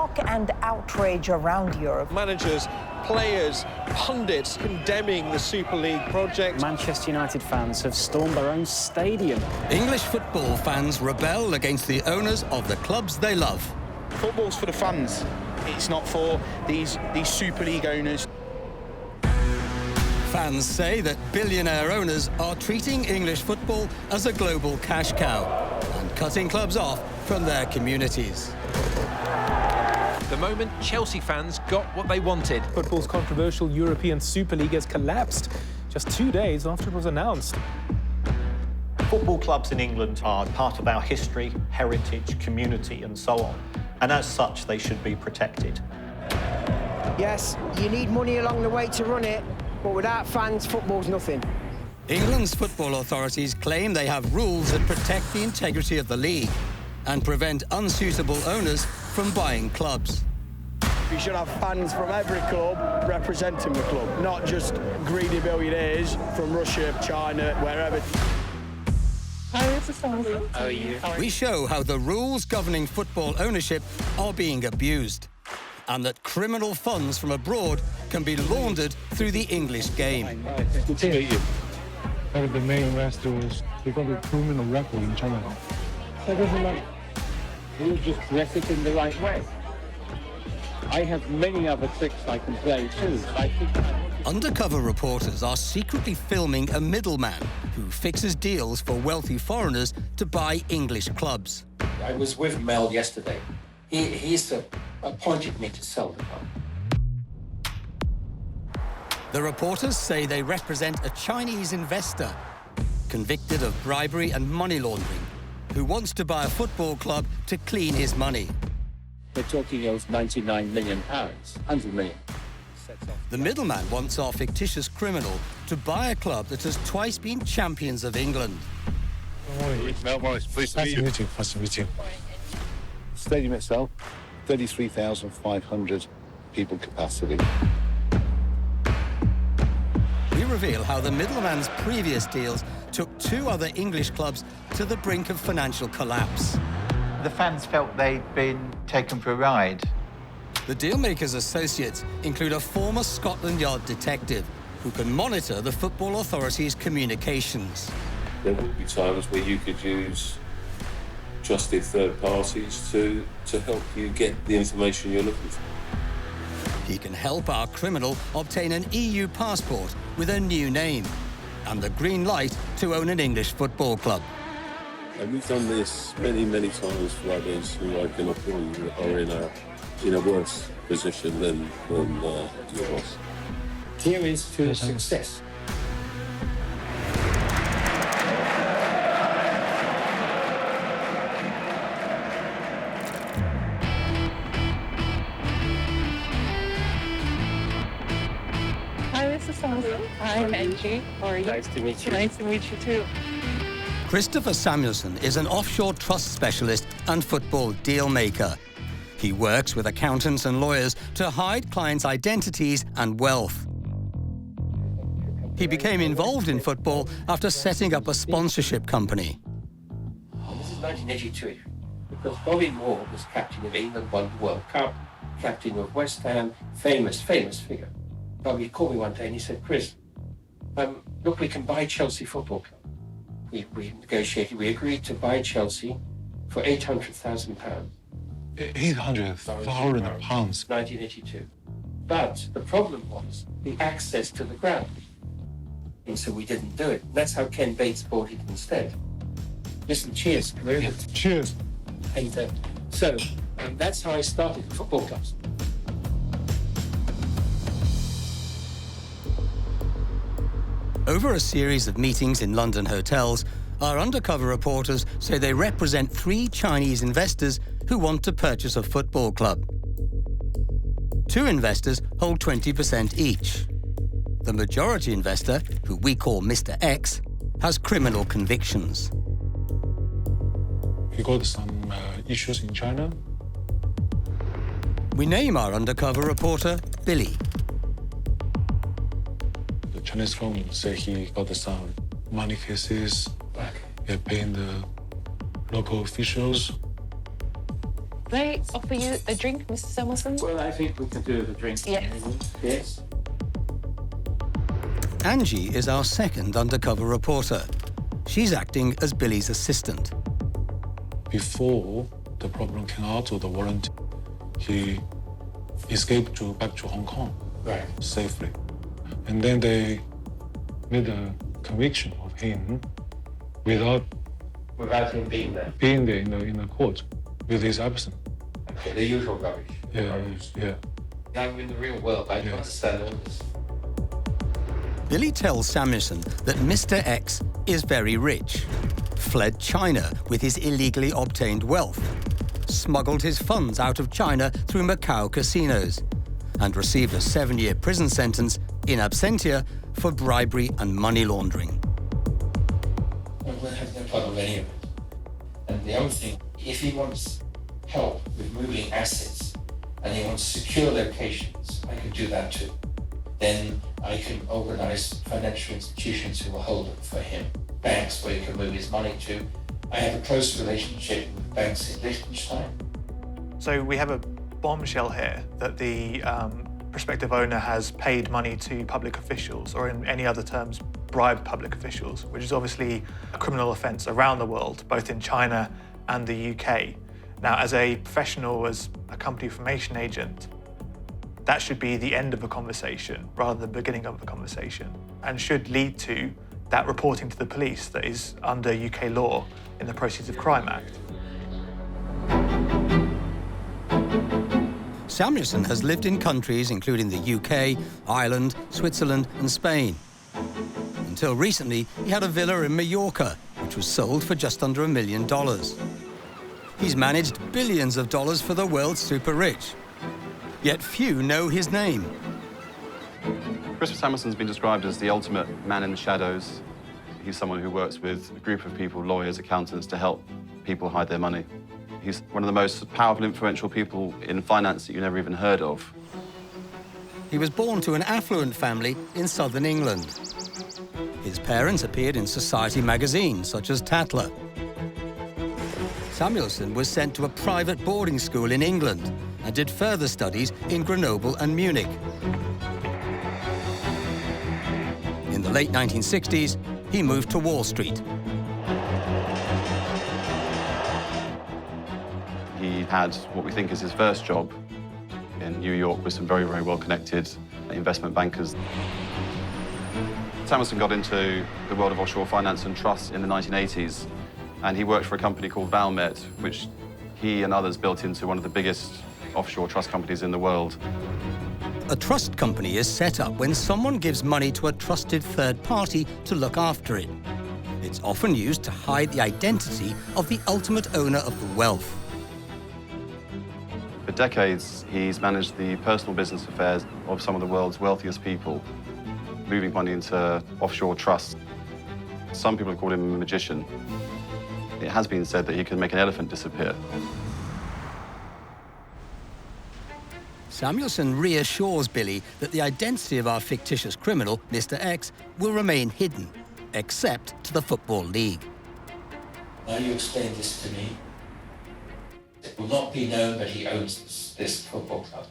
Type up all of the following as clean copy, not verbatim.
shock and outrage around Europe. Managers, players, pundits condemning the Super League project. Manchester United fans have stormed their own stadium. English football fans rebel against the owners of the clubs they love. Football's for the fans. It's not for these Super League owners. Fans say that billionaire owners are treating English football as a global cash cow and cutting clubs off from their communities. The moment Chelsea fans got what they wanted. Football's controversial European Super League has collapsed just 2 days after it was announced. Football clubs in England are part of our history, heritage, community, and so on. And as such, they should be protected. Yes, you need money along the way to run it, but without fans, football's nothing. England's football authorities claim they have rules that protect the integrity of the league and prevent unsuitable owners from buying clubs. You should have fans from every club representing the club, not just greedy billionaires from Russia, China, wherever. How are you? We show how the rules governing football ownership are being abused and that criminal funds from abroad can be laundered through the English game. Good to meet you. One of the main restaurants, they got a criminal record in China. That doesn't matter. You just dress it in the right way. I have many other tricks I can play too. Undercover reporters are secretly filming a middleman who fixes deals for wealthy foreigners to buy English clubs. I was with Mel yesterday. He's appointed me to sell the club. The reporters say they represent a Chinese investor convicted of bribery and money laundering who wants to buy a football club to clean his money. We're talking of £99 million, 100 million. The middleman wants our fictitious criminal to buy a club that has twice been champions of England. Good morning. Mel Morris, pleased to meet you. Nice to meet you. Stadium itself, 33,500 people capacity. We reveal how the middleman's previous deals took 2 other English clubs to the brink of financial collapse. The fans felt they'd been taken for a ride. The dealmakers' associates include a former Scotland Yard detective who can monitor the football authorities' communications. There would be times where you could use trusted third parties to help you get the information you're looking for. He can help our criminal obtain an EU passport with a new name and the green light to own an English football club. And we've done this many, many times for others who I can assure you are in a worse position than your boss. Here is to success. Hi, Mrs. Samuelson. Hi, I'm Angie. How are you? Nice to meet you. Nice to meet you, too. Christopher Samuelson is an offshore trust specialist and football deal maker. He works with accountants and lawyers to hide clients' identities and wealth. He became involved in football after setting up a sponsorship company. This is 1982, because Bobby Moore was captain of England, won the World Cup, captain of West Ham, famous figure. Bobby called me one day and he said, Chris, look, we can buy Chelsea Football Club. We negotiated, we agreed to buy Chelsea for £800,000. £800,000. 1982. But the problem was the access to the ground. And so we didn't do it. That's how Ken Bates bought it instead. Listen, cheers. Cheers. And so that's how I started the football clubs. Over a series of meetings in London hotels, our undercover reporters say they represent 3 Chinese investors who want to purchase a football club. 2 investors hold 20% each. The majority investor, who we call Mr. X, has criminal convictions. You got some issues in China? We name our undercover reporter Billy. The Chinese government say he got some money cases. They're paying the local officials. Can I offer you a drink, Mr. Samuelson? Well, I think we can do the drink. Yes. Yes. Angie is our second undercover reporter. She's acting as Billy's assistant. Before the problem came out of the warrant, he escaped back to Hong Kong safely. And then they made a conviction of him without him being there. Being there in the court with his absence. Okay, the usual rubbish. Yeah. I'm in the real world. I don't understand all this. Billy tells Samuelson that Mr. X is very rich, fled China with his illegally obtained wealth, smuggled his funds out of China through Macau casinos, and received a 7-year prison sentence in absentia for bribery and money laundering. We'll have no problem with any of it. And the other thing, if he wants help with moving assets and he wants secure locations, I can do that too. Then I can organize financial institutions who will hold it for him, banks where he can move his money to. I have a close relationship with banks in Liechtenstein. So we have a bombshell here that the prospective owner has paid money to public officials, or in any other terms, bribed public officials, which is obviously a criminal offence around the world, both in China and the UK. Now, as a professional, as a company information agent, that should be the end of a conversation rather than the beginning of a conversation, and should lead to that reporting to the police that is under UK law in the Proceeds of Crime Act. Samuelson has lived in countries including the UK, Ireland, Switzerland and Spain. Until recently, he had a villa in Mallorca, which was sold for just under $1 million. He's managed billions of dollars for the world's super rich. Yet few know his name. Christopher Samuelson's been described as the ultimate man in the shadows. He's someone who works with a group of people, lawyers, accountants, to help people hide their money. He's one of the most powerful, influential people in finance that you never even heard of. He was born to an affluent family in southern England. His parents appeared in society magazines such as Tatler. Samuelson was sent to a private boarding school in England and did further studies in Grenoble and Munich. In the late 1960s, he moved to Wall Street. He had what we think is his first job in New York with some very, very well-connected investment bankers. Samuelson got into the world of offshore finance and trust in the 1980s, and he worked for a company called Valmet, which he and others built into one of the biggest offshore trust companies in the world. A trust company is set up when someone gives money to a trusted third party to look after it. It's often used to hide the identity of the ultimate owner of the wealth. For decades, he's managed the personal business affairs of some of the world's wealthiest people, moving money into offshore trusts. Some people have called him a magician. It has been said that he can make an elephant disappear. Samuelson reassures Billy that the identity of our fictitious criminal, Mr. X, will remain hidden, except to the Football League. Now you explain this to me. It will not be known that he owns this football club.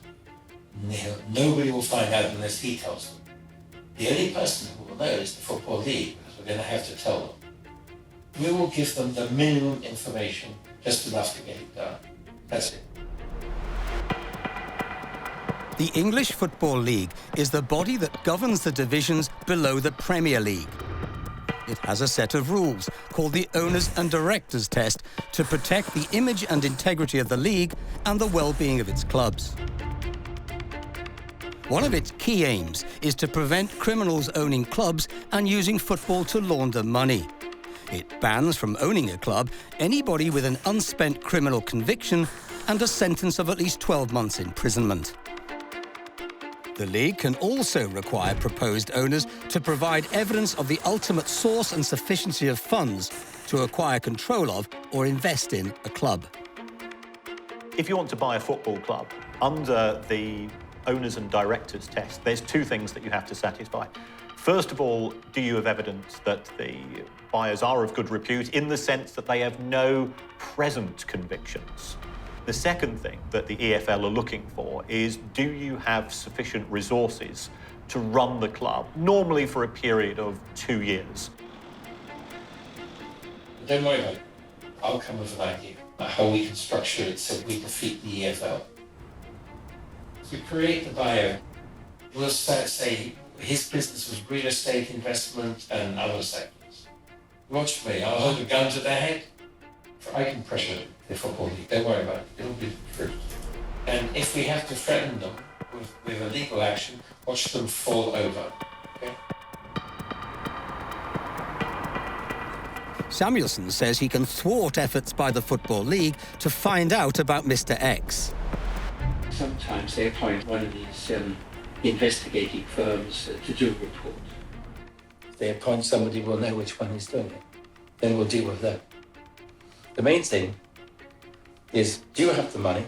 Nobody will find out unless he tells them. The only person who will know is the Football League, because we're going to have to tell them. We will give them the minimum information, just enough to get it done. That's it. The English Football League is the body that governs the divisions below the Premier League. It has a set of rules called the Owners and Directors Test to protect the image and integrity of the league and the well-being of its clubs. One of its key aims is to prevent criminals owning clubs and using football to launder money. It bans from owning a club anybody with an unspent criminal conviction and a sentence of at least 12 months imprisonment. The league can also require proposed owners to provide evidence of the ultimate source and sufficiency of funds to acquire control of or invest in a club. If you want to buy a football club, under the Owners and Directors Test, there's two things that you have to satisfy. First of all, do you have evidence that the buyers are of good repute in the sense that they have no present convictions? The second thing that the EFL are looking for is, do you have sufficient resources to run the club, normally for a period of 2 years? Don't worry about it. I'll come with an idea about how we can structure it so we defeat the EFL. To create the buyer, we'll start say his business was real estate investment and other sectors. Watch me, I'll hold a gun to their head. I can pressure the football league, don't worry about it, it'll be true. And if we have to threaten them with a legal action, watch them fall over, okay? Samuelson says he can thwart efforts by the Football League to find out about Mr. X. Sometimes they appoint one of these investigating firms to do a report. If they appoint somebody, we'll know which one is doing it. Then we'll deal with that. The main thing is, do you have the money?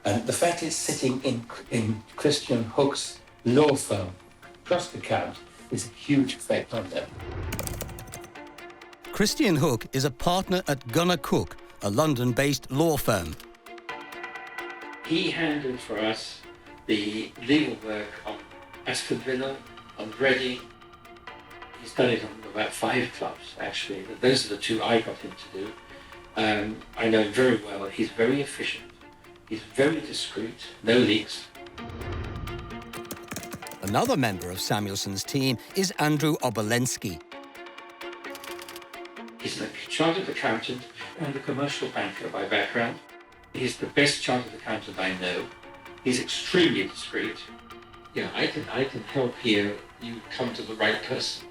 And the fact it's sitting in Christian Hook's law firm trust account is a huge effect on them. Christian Hook is a partner at Gunnar Cook, a London-based law firm. He handled for us the legal work on Aston Villa, on Reading. He's done it on about 5 clubs, actually. Those are the 2 I got him to do. I know him very well. He's very efficient. He's very discreet, no leaks. Another member of Samuelson's team is Andrew Obelinski. He's a chartered accountant and a commercial banker by background. He's the best chartered accountant I know. He's extremely discreet. Yeah, I can help here. You come to the right person.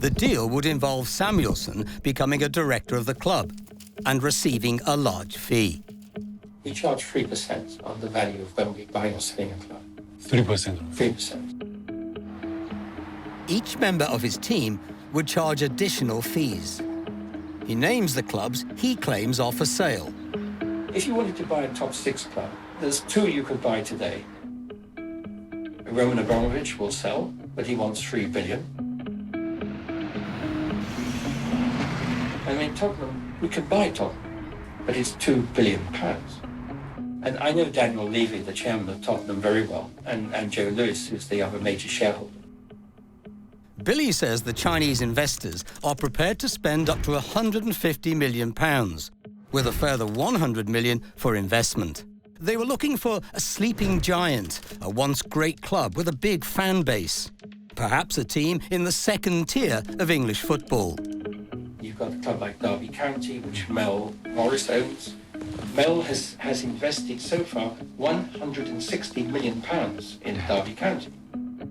The deal would involve Samuelson becoming a director of the club and receiving a large fee. We charge 3% on the value of when we buy or selling a club. 3%? 3%. Each member of his team would charge additional fees. He names the clubs he claims are for sale. If you wanted to buy a top 6 club, there's 2 you could buy today. Roman Abramovich will sell, but he wants 3 billion. I mean, Tottenham, we could buy Tottenham, but it's £2 billion. And I know Daniel Levy, the chairman of Tottenham, very well, and Joe Lewis, who's the other major shareholder. Billy says the Chinese investors are prepared to spend up to £150 million, with a further £100 million for investment. They were looking for a sleeping giant, a once great club with a big fan base. Perhaps a team in the 2nd tier of English football. You've got a club like Derby County, which Mel Morris owns. Mel has invested so far £160 million in Derby County.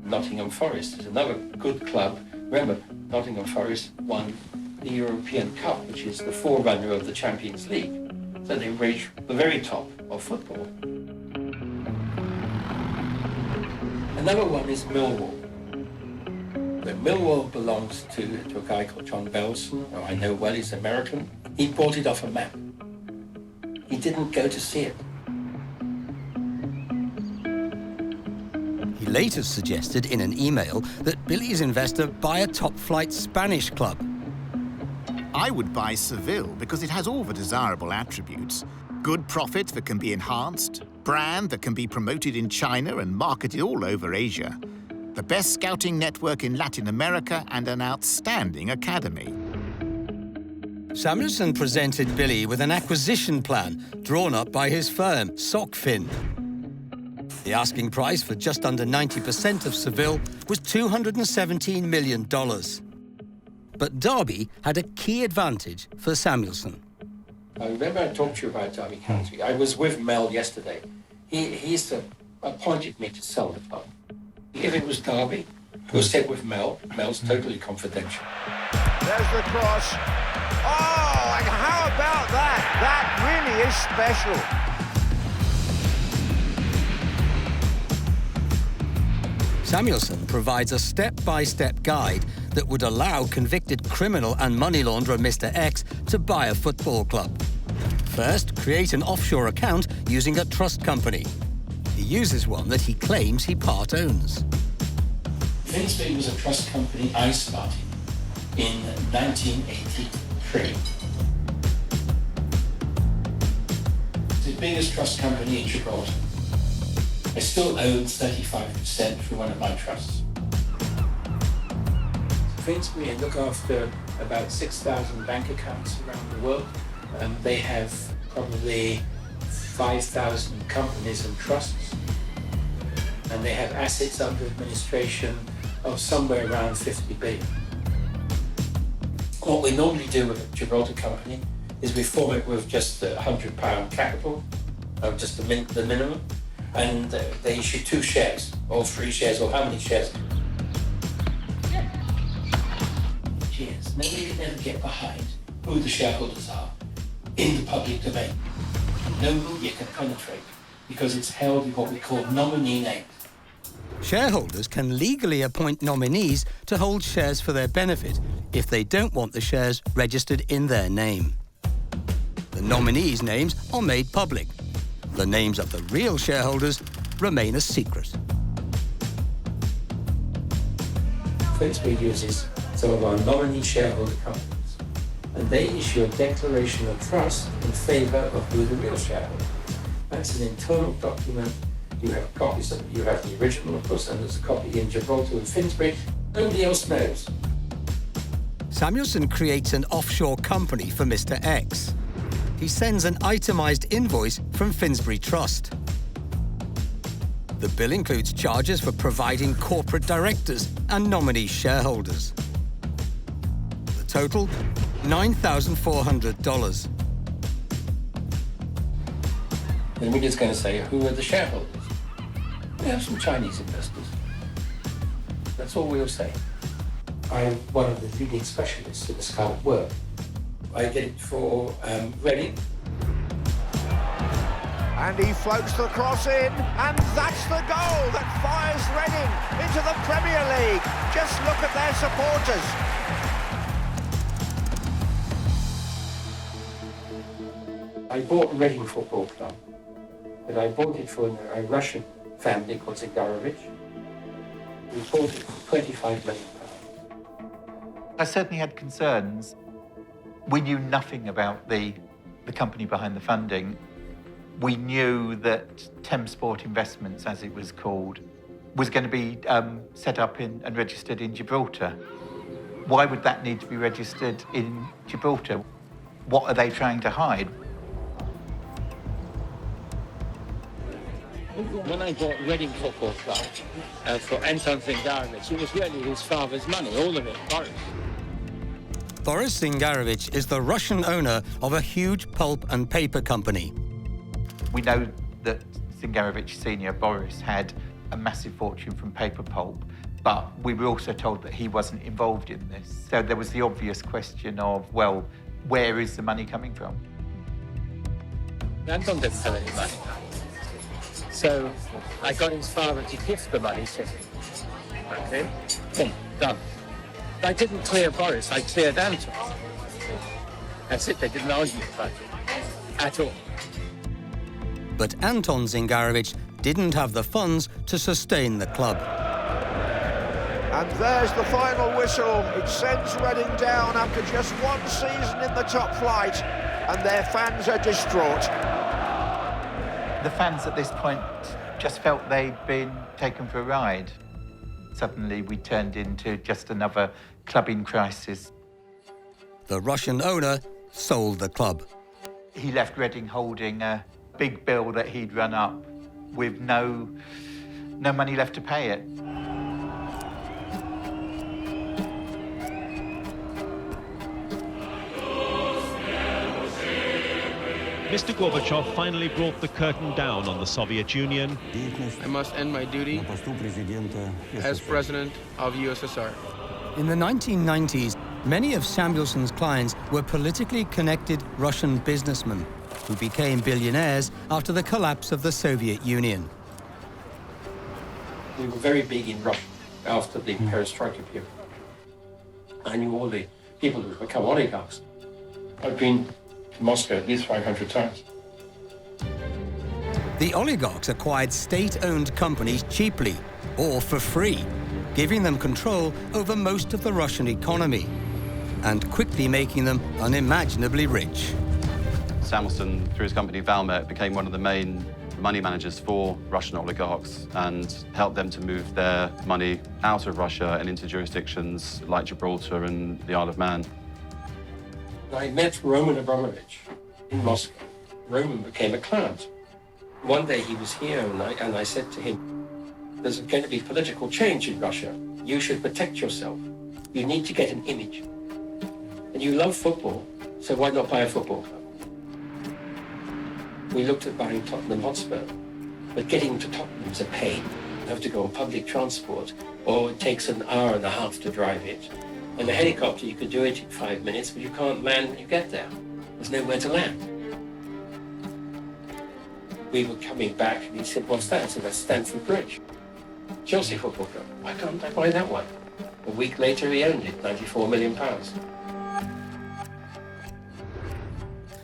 Nottingham Forest is another good club. Remember, Nottingham Forest won the European Cup, which is the forerunner of the Champions League. So they reach the very top of football. Another one is Millwall. So Millwall belongs to a guy called John Belson, who I know well, he's American. He bought it off a map. He didn't go to see it. He later suggested in an email that Billy's investor buy a top-flight Spanish club. I would buy Seville because it has all the desirable attributes. Good profit that can be enhanced, brand that can be promoted in China and marketed all over Asia, the best scouting network in Latin America, and an outstanding academy. Samuelson presented Billy with an acquisition plan drawn up by his firm, Sockfin. The asking price for just under 90% of Seville was $217 million. But Derby had a key advantage for Samuelson. I remember I talked to you about Derby County. I was with Mel yesterday. He's appointed me to sell the club. If it was Derby, it was set with Mel. Mel's totally confidential. There's the cross. Oh, and how about that? That really is special. Samuelson provides a step-by-step guide that would allow convicted criminal and money launderer Mr. X to buy a football club. First, create an offshore account using a trust company. He uses one that he claims he part owns. Finsbury was a trust company I started. in 1983. The biggest trust company in Gibraltar. I still own 35% through one of my trusts. Finsbury look after about 6,000 bank accounts around the world. They have probably 5,000 companies and trusts. And they have assets under administration of somewhere around 50 billion. What we normally do with a Gibraltar company is we form it with just £100 capital, just the minimum, and they issue 2 shares, or 3 shares, or how many shares. Cheers. Nobody can ever get behind who the shareholders are in the public domain. No media can penetrate because it's held in what we call nominee names. Shareholders can legally appoint nominees to hold shares for their benefit if they don't want the shares registered in their name. The nominees' names are made public. The names of the real shareholders remain a secret. Finsbury uses some of our nominee shareholder companies, and they issue a declaration of trust in favour of who the real shareholder is. That's an internal document. You have copies of it. You have the original, of course, and there's a copy in Gibraltar with Finsbury. Nobody else knows. Samuelson creates an offshore company for Mr. X. He sends an itemised invoice from Finsbury Trust. The bill includes charges for providing corporate directors and nominee shareholders. The total, $9,400. The media's going to say, who are the shareholders? We have some Chinese investors. That's all we'll say. I'm one of the leading specialists in this kind of work. I did it for Reading. And he floats the cross in, and that's the goal that fires Reading into the Premier League. Just look at their supporters. I bought Reading Football Club, but I bought it for a Russian family called Zingarovich. We bought it for £25 million. I certainly had concerns. We knew nothing about the company behind the funding. We knew that Thames Sport Investments, as it was called, was going to be set up and registered in Gibraltar. Why would that need to be registered in Gibraltar? What are they trying to hide? When I bought Reading Football Club for Anton Zingarovich, it was really his father's money, all of it, Boris. Boris Zingarovich is the Russian owner of a huge pulp and paper company. We know that Zingarovich Sr., Boris, had a massive fortune from paper pulp, but we were also told that he wasn't involved in this. So there was the obvious question of, well, where is the money coming from? Anton didn't have any money. So I got his father to gift the money to him. Okay? Boom, done. I didn't clear Boris, I cleared Anton. That's it, they didn't argue about it at all. But Anton Zingarovich didn't have the funds to sustain the club. And there's the final whistle. It sends Reading down after just one season in the top flight, and their fans are distraught. The fans at this point just felt they'd been taken for a ride. Suddenly we turned into just another club in crisis. The Russian owner sold the club. He left Reading holding a big bill that he'd run up with no money left to pay it. Mr. Gorbachev finally brought the curtain down on the Soviet Union. I must end my duty as president of USSR. In the 1990s, many of Samuelson's clients were politically connected Russian businessmen who became billionaires after the collapse of the Soviet Union. We were very big in Russia after the perestroika period. I knew all the people who become oligarchs. I've been to Moscow at least 500 times. The oligarchs acquired state-owned companies cheaply or for free, giving them control over most of the Russian economy. and quickly making them unimaginably rich. Samuelson, through his company Valmet, became one of the main money managers for Russian oligarchs and helped them to move their money out of Russia and into jurisdictions like Gibraltar and the Isle of Man. I met Roman Abramovich in Moscow. Roman became a client. One day he was here and I said to him, there's going to be political change in Russia. You should protect yourself. You need to get an image. And you love football, so why not buy a football club? We looked at buying Tottenham Hotspur, but getting to Tottenham is a pain. You have to go on public transport, or it takes an hour and a half to drive it. And a helicopter, you could do it in 5 minutes, but you can't land when you get there. There's nowhere to land. We were coming back, and he said, what's that? I said, that's Stamford Bridge. Chelsea Football Club. Why can't I buy that one? A week later, he owned it, £94 million.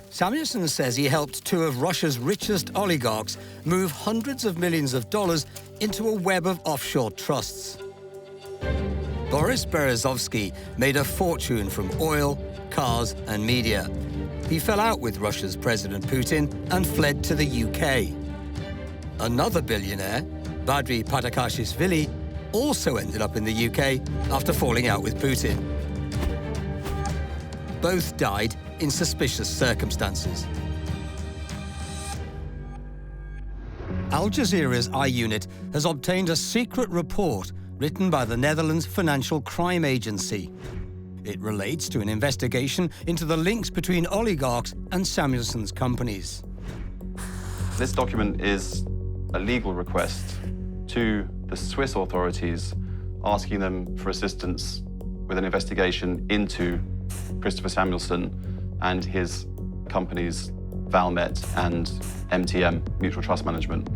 Samuelson says he helped two of Russia's richest oligarchs move hundreds of millions of dollars into a web of offshore trusts. Boris Berezovsky made a fortune from oil, cars and media. He fell out with Russia's President Putin and fled to the UK. Another billionaire, Badri Patakashvili, also ended up in the UK after falling out with Putin. Both died in suspicious circumstances. Al Jazeera's I-Unit has obtained a secret report written by the Netherlands Financial Crime Agency. It relates to an investigation into the links between oligarchs and Samuelson's companies. This document is a legal request to the Swiss authorities asking them for assistance with an investigation into Christopher Samuelson and his companies Valmet and MTM, Mutual Trust Management.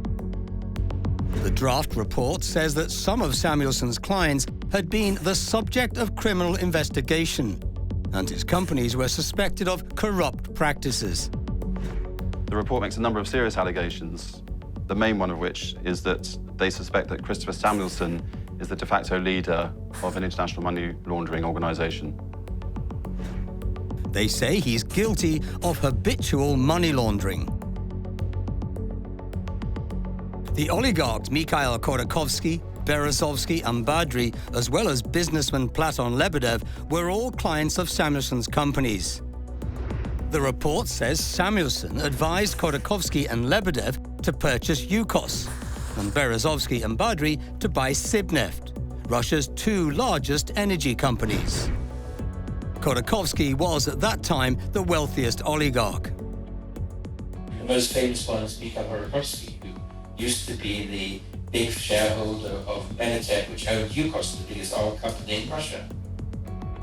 The draft report says that some of Samuelson's clients had been the subject of criminal investigation, and his companies were suspected of corrupt practices. The report makes a number of serious allegations, the main one of which is that they suspect that Christopher Samuelson is the de facto leader of an international money laundering organization. They say he's guilty of habitual money laundering. The oligarchs Mikhail Khodorkovsky, Berezovsky and Badri, as well as businessman Platon Lebedev, were all clients of Samuelson's companies. The report says Samuelson advised Khodorkovsky and Lebedev to purchase Yukos, and Berezovsky and Badri to buy Sibneft, Russia's two largest energy companies. Khodorkovsky was, at that time, the wealthiest oligarch. The most famous one is Mikhail Khodorkovsky, who used to be the big shareholder of Benetech, which owned Yukos, the biggest oil company in Russia.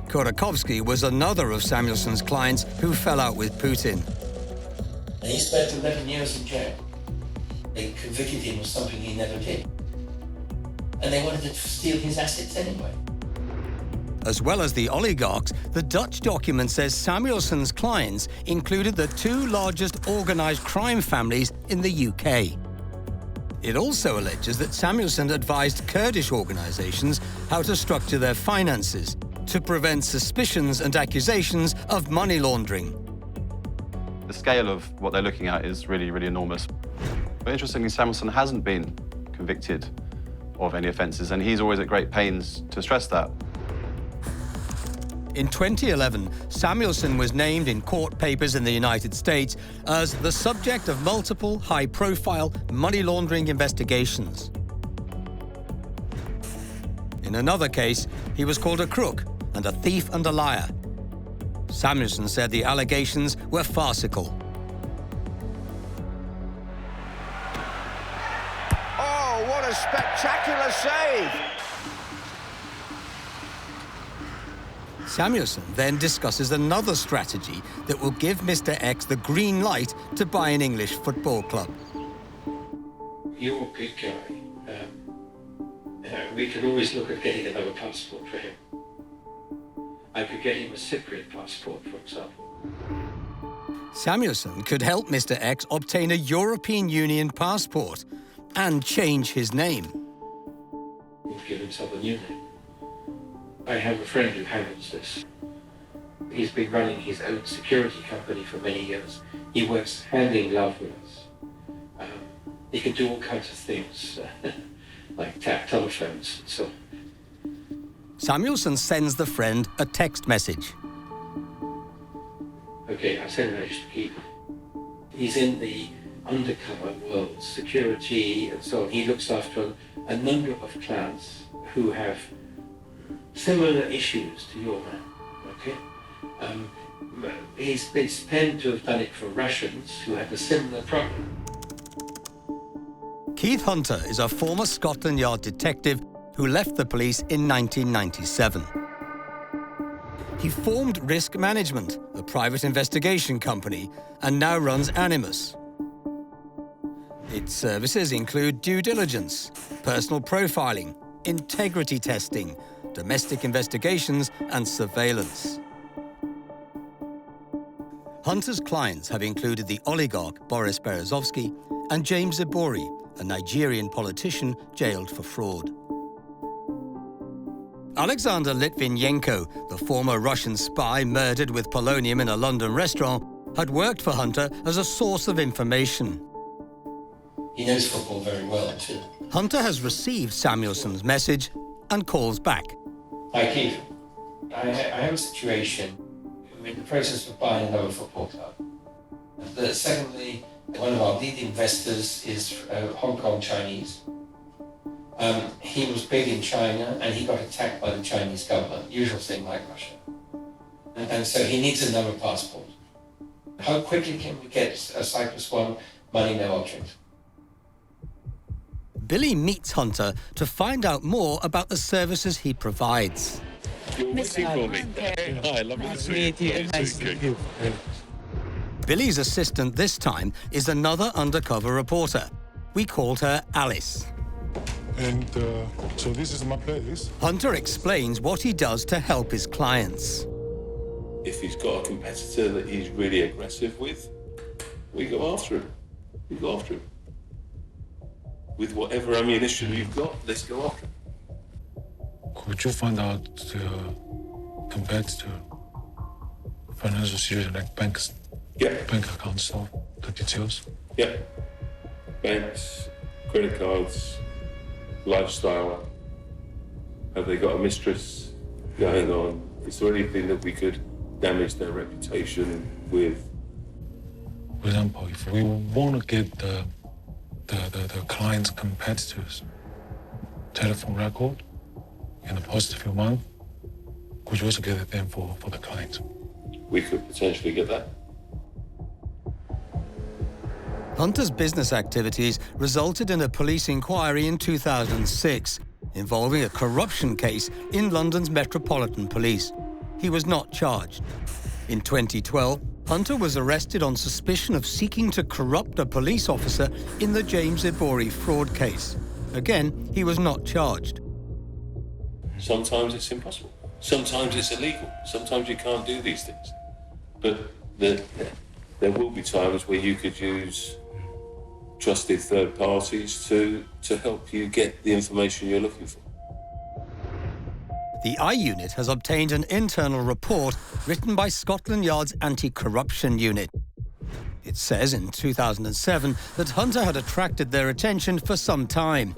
Khodorkovsky was another of Samuelson's clients who fell out with Putin. And he spent 11 years in jail. They convicted him of something he never did. And they wanted to steal his assets anyway. As well as the oligarchs, the Dutch document says Samuelson's clients included the two largest organized crime families in the UK. It also alleges that Samuelson advised Kurdish organizations how to structure their finances to prevent suspicions and accusations of money laundering. The scale of what they're looking at is really, really enormous. But interestingly, Samuelson hasn't been convicted of any offences, and he's always at great pains to stress that. In 2011, Samuelson was named in court papers in the United States as the subject of multiple high-profile money laundering investigations. In another case, he was called a crook and a thief and a liar. Samuelson said the allegations were farcical. Oh, what a spectacular save! Samuelson then discusses another strategy that will give Mr. X the green light to buy an English football club. You're a good guy. We can always look at getting another passport for him. I could get him a Cypriot passport, for example. Samuelson could help Mr. X obtain a European Union passport and change his name. He'll give himself a new name. I have a friend who handles this. He's been running his own security company for many years. He works hand in glove with us. He can do all kinds of things, like tap telephones and so on. Samuelson sends the friend a text message. Okay, I sent a message to keep. He's in the undercover world, security and so on. He looks after a number of clients who have similar issues to your man, okay? He's tend to have done it for Russians who had a similar problem. Keith Hunter is a former Scotland Yard detective who left the police in 1997. He formed Risk Management, a private investigation company, and now runs Animus. Its services include due diligence, personal profiling, integrity testing, domestic investigations, and surveillance. Hunter's clients have included the oligarch Boris Berezovsky and James Ibori, a Nigerian politician jailed for fraud. Alexander Litvinenko, the former Russian spy murdered with polonium in a London restaurant, had worked for Hunter as a source of information. He knows football very well, too. Hunter has received Samuelson's message and calls back. Hi, Keith. I have a situation. We're in the process of buying another football club. Secondly, one of our lead investors is Hong Kong Chinese. He was big in China and he got attacked by the Chinese government, usual thing like Russia. And so he needs another passport. How quickly can we get a Cyprus one, money no object? Billy meets Hunter to find out more about the services he provides. You're waiting for me. Hi, lovely to meet you. Nice to meet you. Billy's assistant this time is another undercover reporter. We called her Alice. And so this is my place. Hunter explains what he does to help his clients. If he's got a competitor that he's really aggressive with, we go after him. We go after him. With whatever ammunition you've got, let's go after him. Could you find out the competitor financial series like banks? Yeah. Bank account stuff, the details? Yeah. Banks, credit cards, lifestyle. Have they got a mistress going on? Is there anything that we could damage their reputation with? For example, if we want to get the client's competitors' telephone record in the past few months, could you also get them for the client? We could potentially get that. Hunter's business activities resulted in a police inquiry in 2006 involving a corruption case in London's Metropolitan Police. He was not charged. In 2012, Hunter was arrested on suspicion of seeking to corrupt a police officer in the James Ibori fraud case. Again, he was not charged. Sometimes it's impossible. Sometimes it's illegal. Sometimes you can't do these things. But there will be times where you could use trusted third parties to help you get the information you're looking for. The I-Unit has obtained an internal report written by Scotland Yard's anti-corruption unit. It says in 2007 that Hunter had attracted their attention for some time.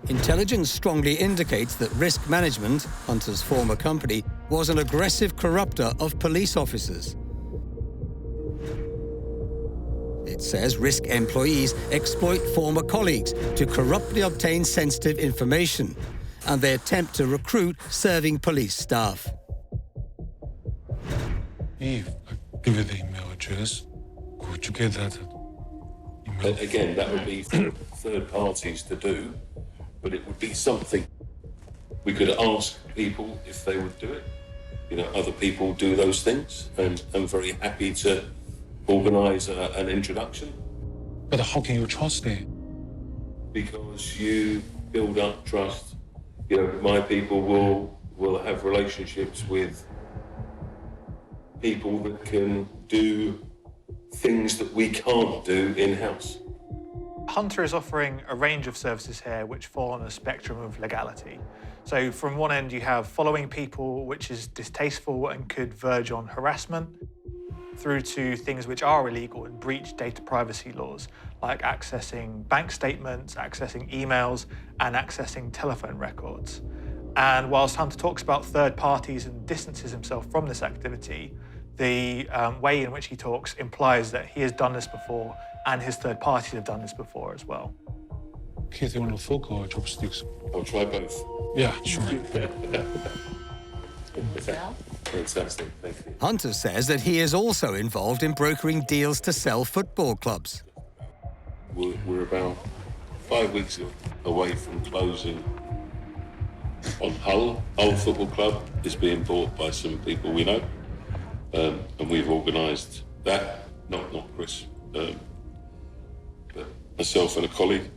Intelligence strongly indicates that Risk Management, Hunter's former company, was an aggressive corrupter of police officers. It says Risk employees exploit former colleagues to corruptly obtain sensitive information, and they attempt to recruit serving police staff. If I give you the email address, could you get that email? Again, that would be for third parties to do, but it would be something we could ask people if they would do it. You know, other people do those things, and I'm very happy to organise an introduction. But how can you trust it? Because you build up trust. You know, my people will have relationships with people that can do things that we can't do in-house. Hunter is offering a range of services here which fall on a spectrum of legality. So from one end you have following people, which is distasteful and could verge on harassment, through to things which are illegal and breach data privacy laws, like accessing bank statements, accessing emails, and accessing telephone records. And whilst Hunter talks about third parties and distances himself from this activity, the way in which he talks implies that he has done this before and his third parties have done this before as well. Keith, you want to fork or chopsticks? I'll try both. Yeah, sure. Fantastic, thank you. Hunter says that he is also involved in brokering deals to sell football clubs. We're about 5 weeks away from closing on Hull. Hull Football Club is being bought by some people we know, and we've organised that. Not Chris, but myself and a colleague.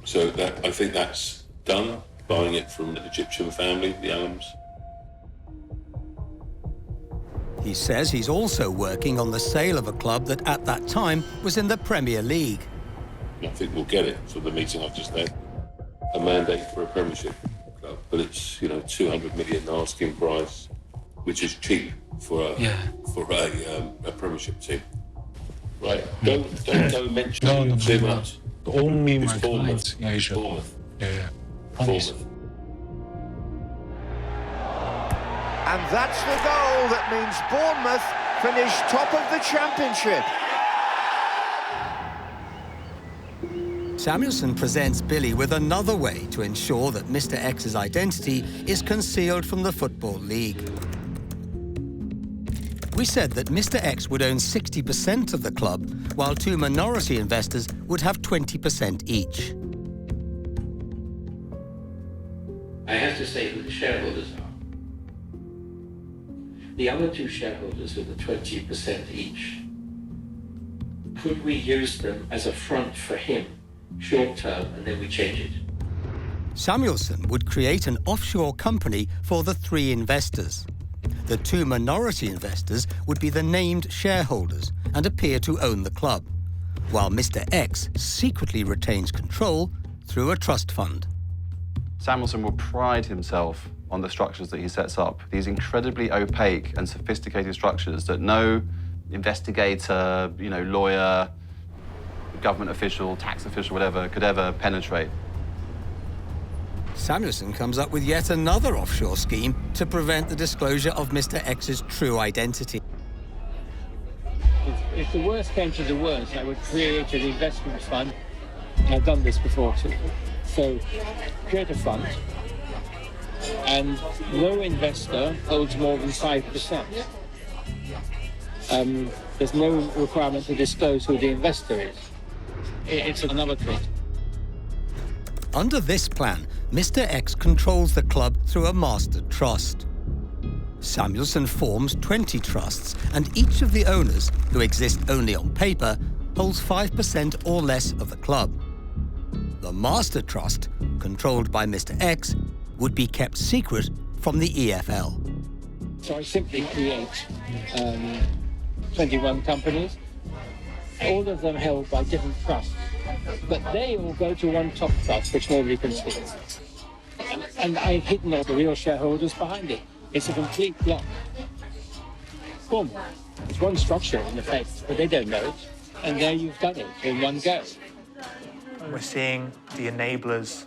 So that I think that's done. Buying it from the Egyptian family, the Allams. He says he's also working on the sale of a club that at that time was in the Premier League. I think we'll get it from the meeting I've just had. A mandate for a Premiership club, but it's 200 million asking price, which is cheap for a Premiership team. Right? Don't mention too much. Only It's my Bournemouth. clients in Asia. Bournemouth. Yeah. Promise. Bournemouth. And that's the goal that means Bournemouth finish top of the Championship. Samuelson presents Billy with another way to ensure that Mr. X's identity is concealed from the Football League. We said that Mr. X would own 60% of the club, while two minority investors would have 20% each. I have to say who the shareholders are. The other two shareholders with the 20% each, could we use them as a front for him, short term, and then we change it? Samuelson would create an offshore company for the three investors. The two minority investors would be the named shareholders and appear to own the club, while Mr. X secretly retains control through a trust fund. Samuelson will pride himself on the structures that he sets up, these incredibly opaque and sophisticated structures that no investigator, lawyer, government official, tax official, whatever, could ever penetrate. Samuelson comes up with yet another offshore scheme to prevent the disclosure of Mr. X's true identity. If the worst came to the worst, I would create an investment fund. I've done this before too. So create a fund, and no investor holds more than 5%. There's no requirement to disclose who the investor is. It's another trick. Under this plan, Mr. X controls the club through a master trust. Samuelson forms 20 trusts, and each of the owners, who exist only on paper, holds 5% or less of the club. The master trust, controlled by Mr. X, would be kept secret from the EFL. So I simply create 21 companies, all of them held by different trusts, but they all go to one top trust, which nobody can see. And I've hidden all the real shareholders behind it. It's a complete block. Boom. It's one structure in effect, but they don't know it. And there you've done it in one go. We're seeing the enablers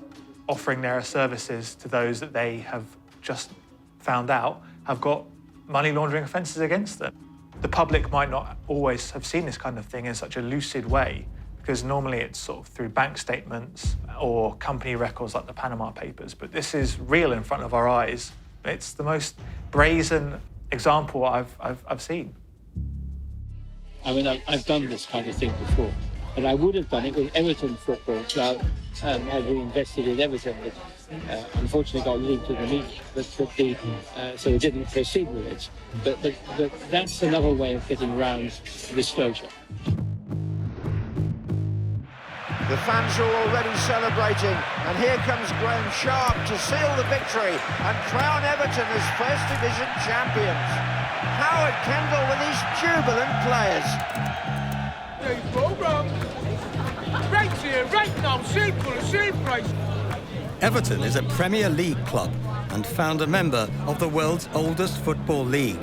offering their services to those that they have just found out have got money laundering offences against them. The public might not always have seen this kind of thing in such a lucid way, because normally it's sort of through bank statements or company records like the Panama Papers, but this is real in front of our eyes. It's the most brazen example I've seen. I mean, I've done this kind of thing before, and I would have done it with Everton Football Club, had we invested in Everton, but unfortunately got linked to the media, so we didn't proceed with it. But that's another way of getting around disclosure. The fans are already celebrating, and here comes Graham Sharp to seal the victory and crown Everton as First Division champions. Howard Kendall with his jubilant players. Program. here right now, same colour, same price. Everton is a Premier League club and founder member of the world's oldest football league.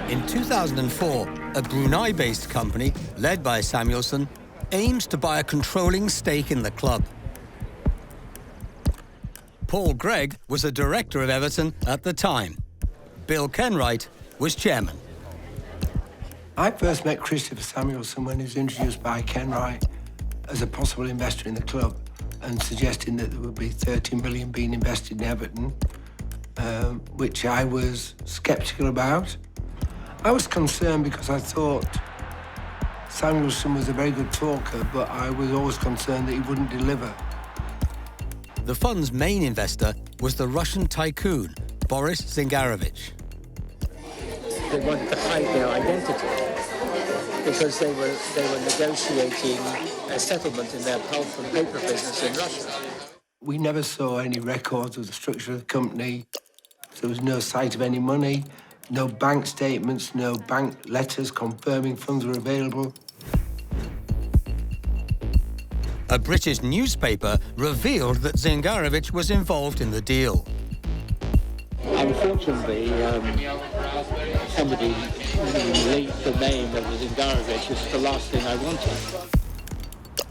In 2004, a Brunei-based company, led by Samuelson, aims to buy a controlling stake in the club. Paul Gregg was a director of Everton at the time. Bill Kenwright was chairman. I first met Christopher Samuelson when he was introduced by Kenwright as a possible investor in the club and suggesting that there would be 13 million being invested in Everton, which I was sceptical about. I was concerned because I thought Samuelson was a very good talker, but I was always concerned that he wouldn't deliver. The fund's main investor was the Russian tycoon, Boris Zingarovich. They wanted to hide their identity because they were negotiating a settlement in their pulp and paper business in Russia. We never saw any records of the structure of the company. There was no sight of any money, no bank statements, no bank letters confirming funds were available. A British newspaper revealed that Zingarovich was involved in the deal. Unfortunately, somebody leaked the name of Zingarovich, which is the last thing I wanted.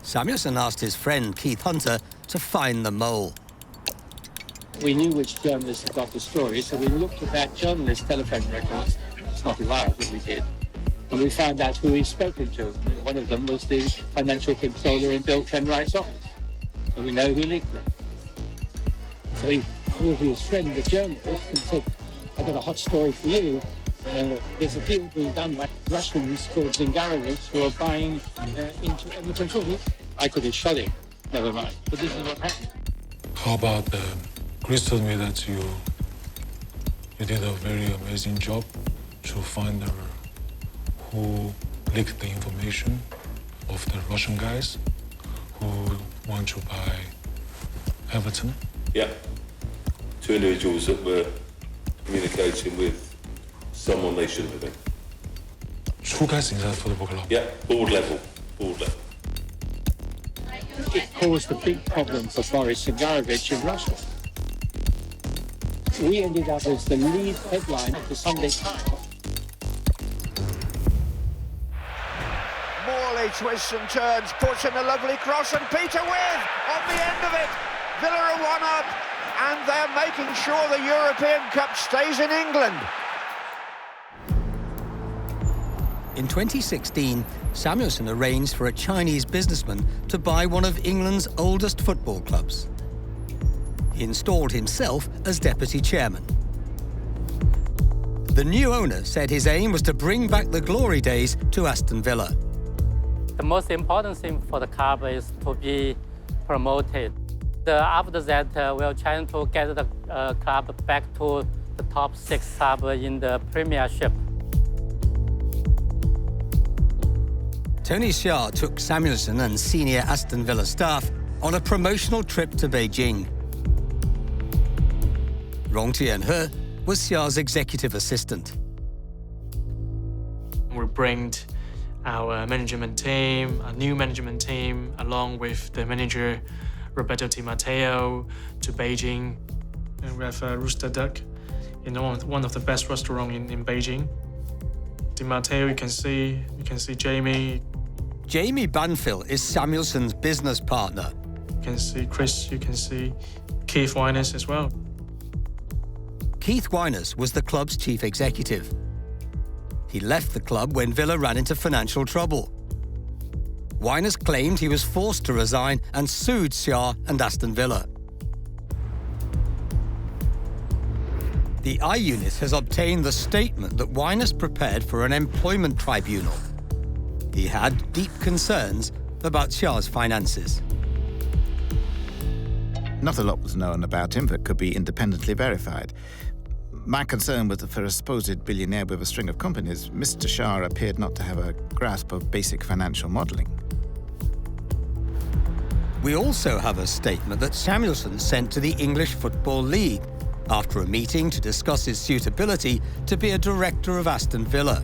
Samuelson asked his friend Keith Hunter to find the mole. We knew which journalist had got the story, so we looked at that journalist's telephone records. It's not allowed, but we did. And we found out who he'd spoken to. One of them was the financial controller in Bill Kenwright's office. So we know who leaked them. So he called his friend, the journalist, and said, I've got a hot story for you. There's a deal being done by Russians called Zingarovich who are buying into Everton Football. I could have shot him, never mind. But this is what happened. How about Chris told me that you did a very amazing job to find who leaked the information of the Russian guys who want to buy Everton. Yeah. 2 individuals that were communicating with someone they shouldn't have been. 2 guys inside the football club? Yeah, board level. It caused a big problem for Boris Zingarovich in Russia. We ended up as the lead headline of the Sunday Times. Morley twists and turns, puts in a lovely cross, and Peter with on the end of it. Villa are 1 up, and they're making sure the European Cup stays in England. In 2016, Samuelson arranged for a Chinese businessman to buy one of England's oldest football clubs. He installed himself as deputy chairman. The new owner said his aim was to bring back the glory days to Aston Villa. The most important thing for the club is to be promoted. After that, we're trying to get the club back to the top 6 club in the Premiership. Tony Xia took Samuelson and senior Aston Villa staff on a promotional trip to Beijing. Rong Tian-he was Xia's executive assistant. We bring our management team, a new management team, along with the manager, Roberto Di Matteo, to Beijing. And we have Rooster Duck, one of the best restaurants in Beijing. Di Matteo, you can see Jamie. Jamie Banfield is Samuelson's business partner. You can see Chris, you can see Keith Winers as well. Keith Winers was the club's chief executive. He left the club when Villa ran into financial trouble. Winers claimed he was forced to resign and sued Xia and Aston Villa. The I-Unit has obtained the statement that Winers prepared for an employment tribunal. He had deep concerns about Xia's finances. Not a lot was known about him that could be independently verified. My concern was that for a supposed billionaire with a string of companies, Mr. Xia appeared not to have a grasp of basic financial modelling. We also have a statement that Samuelson sent to the English Football League after a meeting to discuss his suitability to be a director of Aston Villa.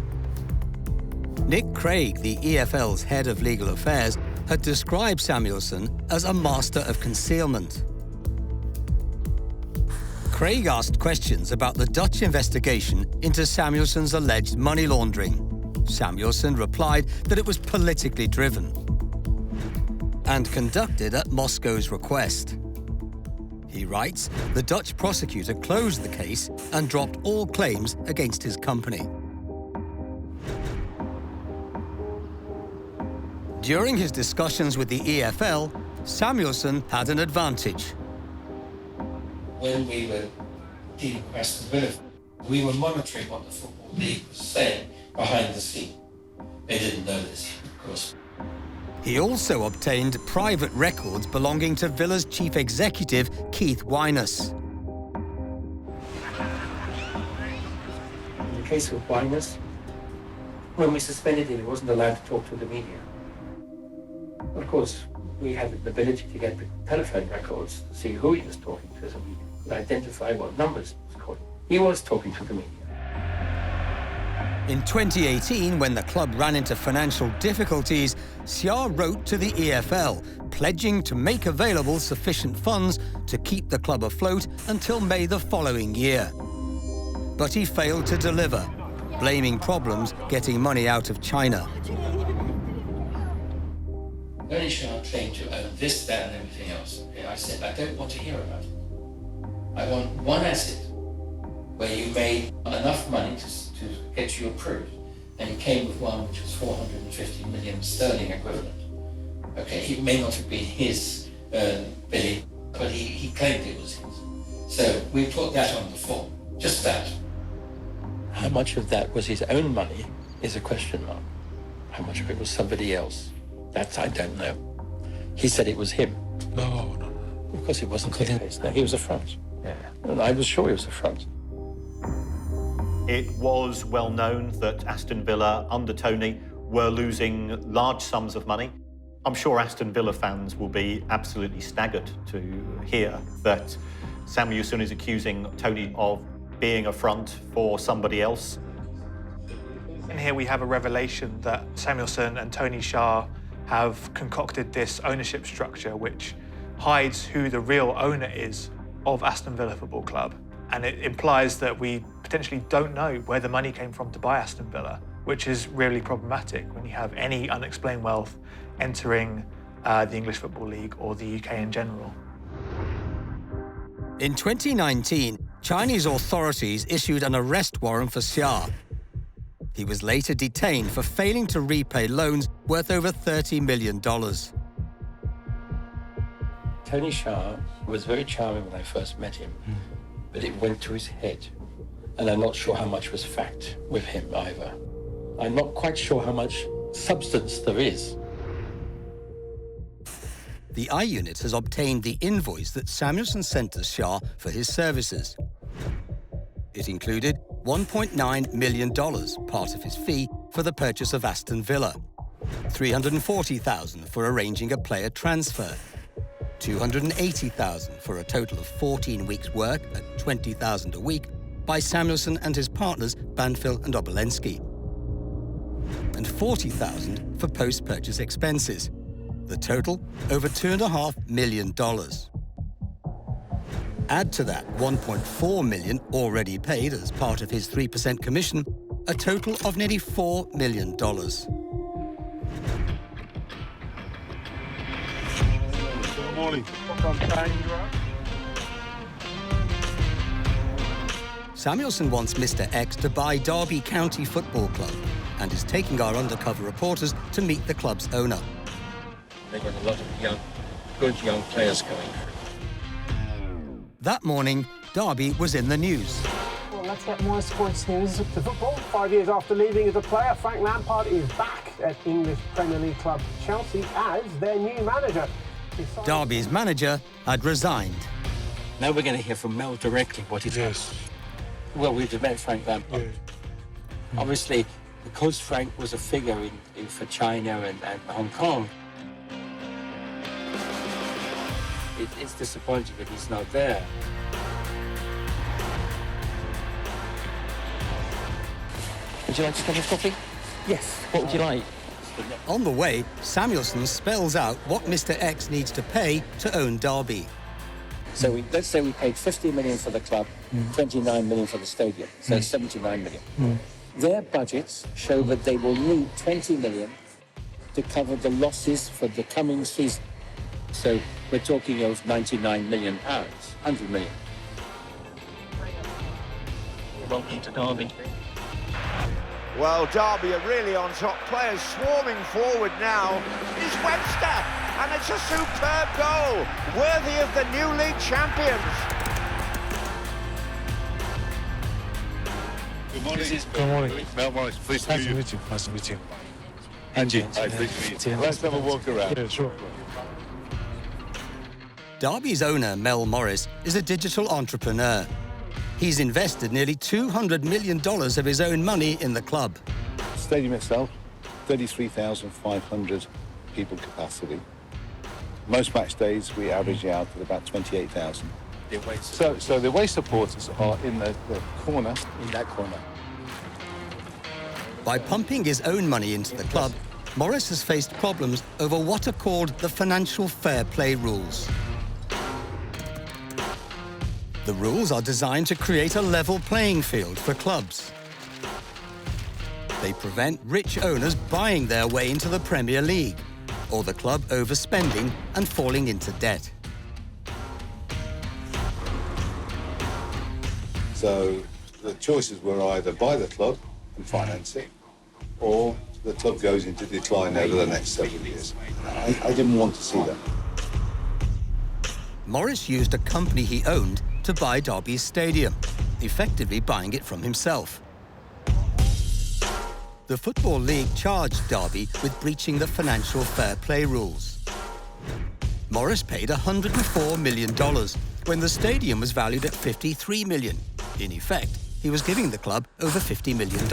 Nick Craig, the EFL's head of legal affairs, had described Samuelson as a master of concealment. Craig asked questions about the Dutch investigation into Samuelson's alleged money laundering. Samuelson replied that it was politically driven and conducted at Moscow's request. He writes, the Dutch prosecutor closed the case and dropped all claims against his company. During his discussions with the EFL, Samuelson had an advantage. When we were dealing with Aston Villa, we were monitoring what the Football League was saying behind the scene. They didn't know this, of course. He also obtained private records belonging to Villa's chief executive, Keith Wyness. In the case of Wyness, when we suspended him, he wasn't allowed to talk to the media. Of course, we had the ability to get the telephone records to see who he was talking to, so we could identify what numbers he was calling. He was talking to the media. In 2018, when the club ran into financial difficulties, Xia wrote to the EFL, pledging to make available sufficient funds to keep the club afloat until May the following year. But he failed to deliver, blaming problems getting money out of China. Tony Shah claimed to own this, that, and everything else. Okay, I said, I don't want to hear about it. I want one asset where you made enough money to get you approved. And he came with one which was 450 million sterling equivalent. Okay, it may not have been his billing, but he claimed it was his. So we put that on the form, just that. How much of that was his own money is a question mark. How much of it was somebody else? That I don't know. He said it was him. No. Of course it wasn't the case. No, he was a front. Yeah. And I was sure he was a front. It was well known that Aston Villa, under Tony, were losing large sums of money. I'm sure Aston Villa fans will be absolutely staggered to hear that Samuelson is accusing Tony of being a front for somebody else. And here we have a revelation that Samuelson and Tony Shah have concocted this ownership structure which hides who the real owner is of Aston Villa Football Club. And it implies that we potentially don't know where the money came from to buy Aston Villa, which is really problematic when you have any unexplained wealth entering the English Football League or the UK in general. In 2019, Chinese authorities issued an arrest warrant for Xia. He was later detained for failing to repay loans worth over $30 million. Tony Shah was very charming when I first met him, but it went to his head. And I'm not sure how much was fact with him either. I'm not quite sure how much substance there is. The I-Unit has obtained the invoice that Samuelson sent to Shah for his services. It included $1.9 million, part of his fee for the purchase of Aston Villa, $340,000 for arranging a player transfer, $280,000 for a total of 14 weeks' work at $20,000 a week by Samuelson and his partners Banfield and Obelinski, and $40,000 for post-purchase expenses. The total, over $2.5 million. Add to that $1.4 million already paid as part of his 3% commission, a total of nearly $4 million. Good morning. Samuelson wants Mr. X to buy Derby County Football Club and is taking our undercover reporters to meet the club's owner. They've got a lot of good young players coming through. That morning, Derby was in the news. Well, let's get more sports news to football. 5 years after leaving as a player, Frank Lampard is back at English Premier League club Chelsea as their new manager. Derby's manager had resigned. Now we're going to hear from Mel directly what he does. Well, we've met Frank Lampard. Obviously, because Frank was a figure for China and Hong Kong, it's disappointing that he's not there. Would you like to have a coffee? Yes. What would you like? On the way, Samuelson spells out what Mr. X needs to pay to own Derby. So let's say we paid 50 million for the club, 29 million for the stadium, so it's 79 million. Their budgets show that they will need 20 million to cover the losses for the coming season. So we're talking of 99 million pounds, 100 million. Welcome to Derby. Well, Derby are really on top. Players swarming forward now. Is Webster, and it's a superb goal, worthy of the new league champions. Good morning. Good morning. Mel Morris, pleased to Nice to meet you. meet you. Nice to meet you. Angie, pleased to meet you. Let's have a walk around. Yeah, sure. Derby's owner, Mel Morris, is a digital entrepreneur. He's invested nearly $200 million of his own money in the club. Stadium itself, 33,500 people capacity. Most match days we average out at about 28,000. So the away supporters are in the corner. In that corner. By pumping his own money into the club, Morris has faced problems over what are called the financial fair play rules. The rules are designed to create a level playing field for clubs. They prevent rich owners buying their way into the Premier League, or the club overspending and falling into debt. So the choices were either buy the club and finance it, or the club goes into decline over the next several years. I didn't want to see that. Morris used a company he owned to buy Derby's stadium, effectively buying it from himself. The Football League charged Derby with breaching the financial fair play rules. Morris paid $104 million when the stadium was valued at $53 million. In effect, he was giving the club over $50 million.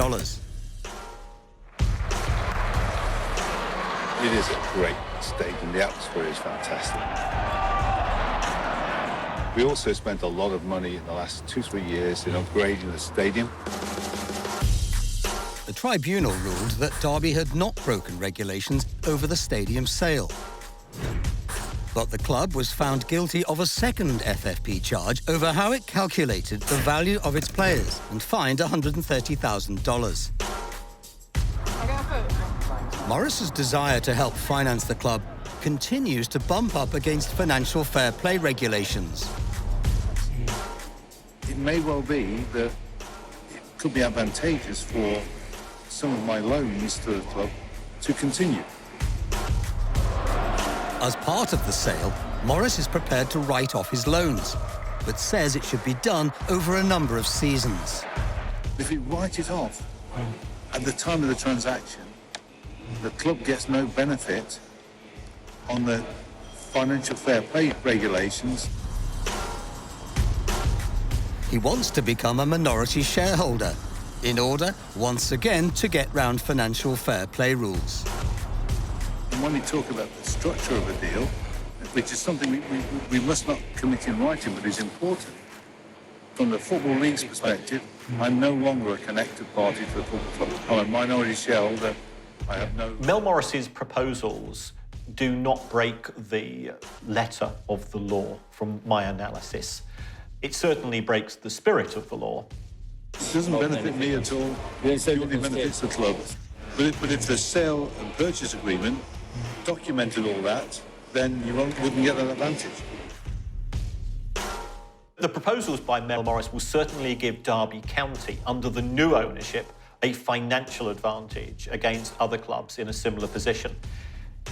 It is a great stadium. The atmosphere is fantastic. We also spent a lot of money in the last 2-3 years in upgrading the stadium. The tribunal ruled that Derby had not broken regulations over the stadium sale. But the club was found guilty of a second FFP charge over how it calculated the value of its players and fined $130,000. Morris's desire to help finance the club continues to bump up against financial fair play regulations. It may well be that it could be advantageous for some of my loans to the club to continue. As part of the sale, Morris is prepared to write off his loans, but says it should be done over a number of seasons. If we write it off at the time of the transaction, the club gets no benefit on the financial fair play regulations. He wants to become a minority shareholder in order, once again, to get round financial fair play rules. And when we talk about the structure of a deal, which is something we must not commit in writing, but is important, from the Football League's perspective, I'm no longer a connected party to the football club. I'm a minority shareholder. I have no... Mel Morris's proposals do not break the letter of the law, from my analysis. It certainly breaks the spirit of the law. It doesn't benefit me at all. It purely benefits the club. But if the sale and purchase agreement documented all that, then you wouldn't get that advantage. The proposals by Mel Morris will certainly give Derby County, under the new ownership, a financial advantage against other clubs in a similar position.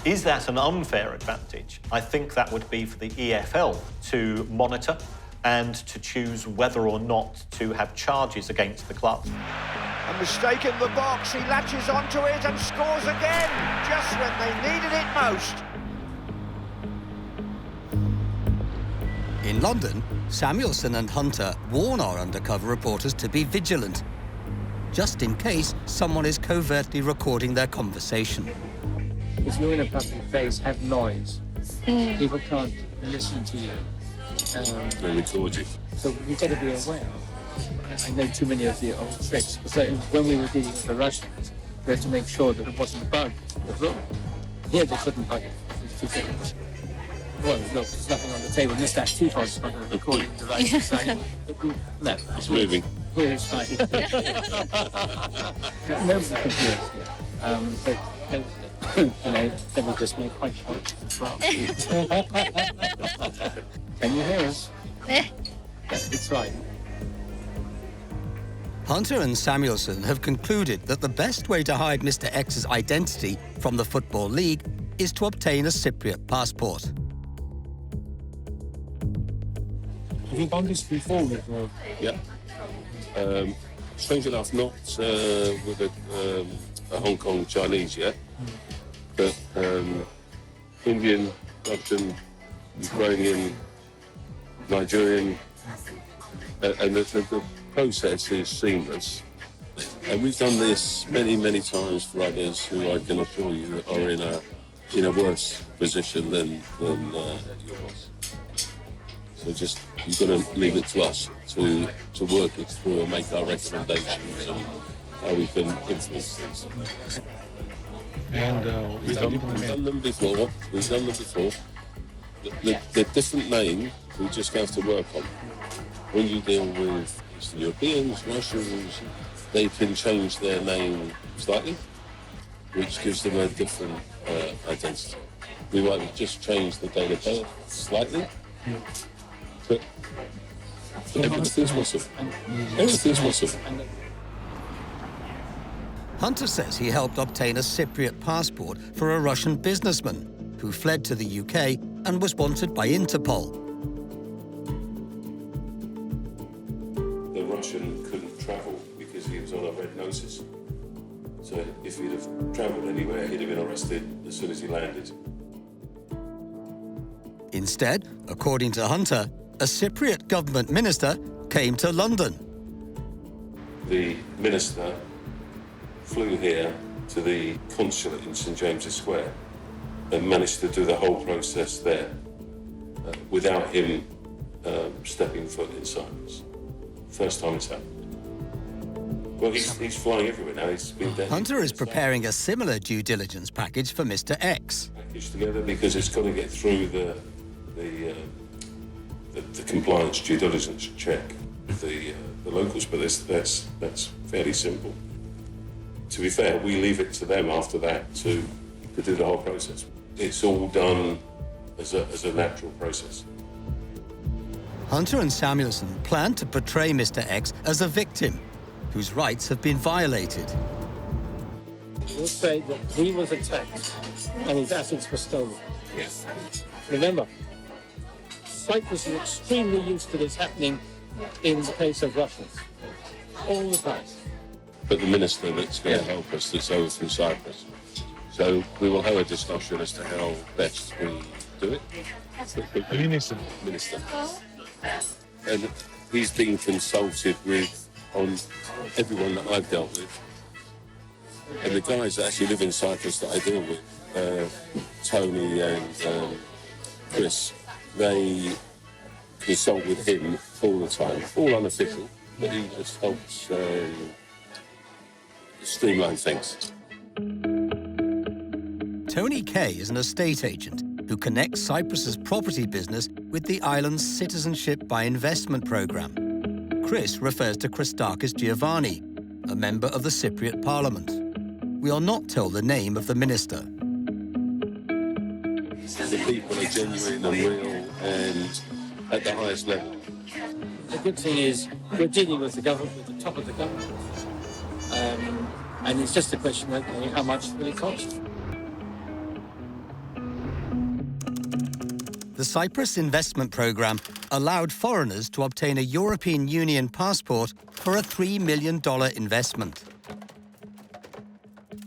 Is that an unfair advantage? I think that would be for the EFL to monitor and to choose whether or not to have charges against the club. A mistake in the box, he latches onto it and scores again, just when they needed it most. In London, Samuelson and Hunter warn our undercover reporters to be vigilant, just in case someone is covertly recording their conversation. If you're in a public place, have noise. People can't listen to you. They record you. So you've got to be aware. I know too many of the old tricks. So when we were dealing with the Russians, We had to make sure that it wasn't a bug. Here they couldn't bug it. Well, look, there's nothing on the table. Just that teapot's not going to record it to the right side. No, It's moving. Here it's fine. Nobody can hear it. But then we just make quite sure. Can you hear us? Yeah, it's right. Hunter and Samuelson have concluded that the best way to hide Mr. X's identity from the Football League is to obtain a Cypriot passport. Have you done this before with Yeah. Strange enough, not with a Hong Kong Chinese yet, but Indian, Russian, Ukrainian, Nigerian, and the process is seamless. And we've done this many, many times for others who I can assure you are in a worse position than yours. So just, you've got to leave it to us to work it through and make our recommendations and how we can influence things. And we've done them before. The different name we just have to work on. When you deal with Eastern Europeans, Russians, they can change their name slightly, which gives them a different identity. We might just change the date of birth slightly, but everything's possible. Everything's possible. Hunter says he helped obtain a Cypriot passport for a Russian businessman who fled to the UK and was wanted by Interpol. The Russian couldn't travel because he was on a red notice. So if he'd have travelled anywhere, he'd have been arrested as soon as he landed. Instead, according to Hunter, a Cypriot government minister came to London. The minister flew here to the consulate in St James's Square and managed to do the whole process there without him stepping foot in Cyprus. First time it's happened. Well, he's flying everywhere now. He's been there. Hunter is preparing a similar due diligence package for Mr. X. Packaged together because it's got to get through the compliance due diligence check with the locals, but that's fairly simple. To be fair, we leave it to them after that to do the whole process. It's all done as a natural process. Hunter and Samuelson plan to portray Mr. X as a victim whose rights have been violated. We'll say that he was attacked and his assets were stolen. Yes. Remember, Cyprus is extremely used to this happening in the case of Russians. All the time. But the minister that's going to help us that's over from Cyprus. So we will have a discussion as to how best we do it. Minister. And he's been consulted with on everyone that I've dealt with. And the guys that actually live in Cyprus that I deal with, Tony and Chris, they consult with him all the time, all unofficial, but he just helps streamline things. Tony Kay is an estate agent who connects Cyprus's property business with the island's citizenship by investment program. Chris refers to Christakis Giovanni, a member of the Cypriot Parliament. We are not told the name of the minister. The people are genuine and real and at the highest level. The good thing is we're dealing with the government, with the top of the government. And it's just a question of how much will it cost. The Cyprus investment program allowed foreigners to obtain a European Union passport for a $3 million investment.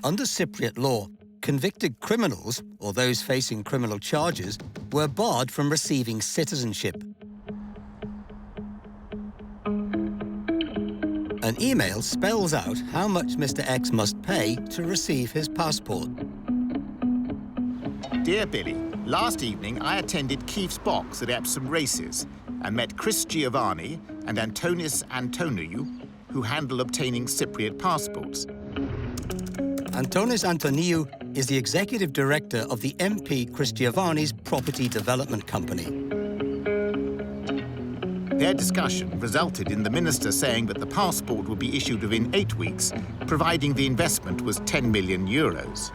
Under Cypriot law, convicted criminals, or those facing criminal charges, were barred from receiving citizenship. An email spells out how much Mr. X must pay to receive his passport. Dear Billy, last evening I attended Keefe's box at Epsom Races and met Chris Giovanni and Antonis Antoniou, who handle obtaining Cypriot passports. Antonis Antoniou is the executive director of the MP Chris Giovanni's property development company. Their discussion resulted in the minister saying that the passport would be issued within 8 weeks, providing the investment was 10 million euros.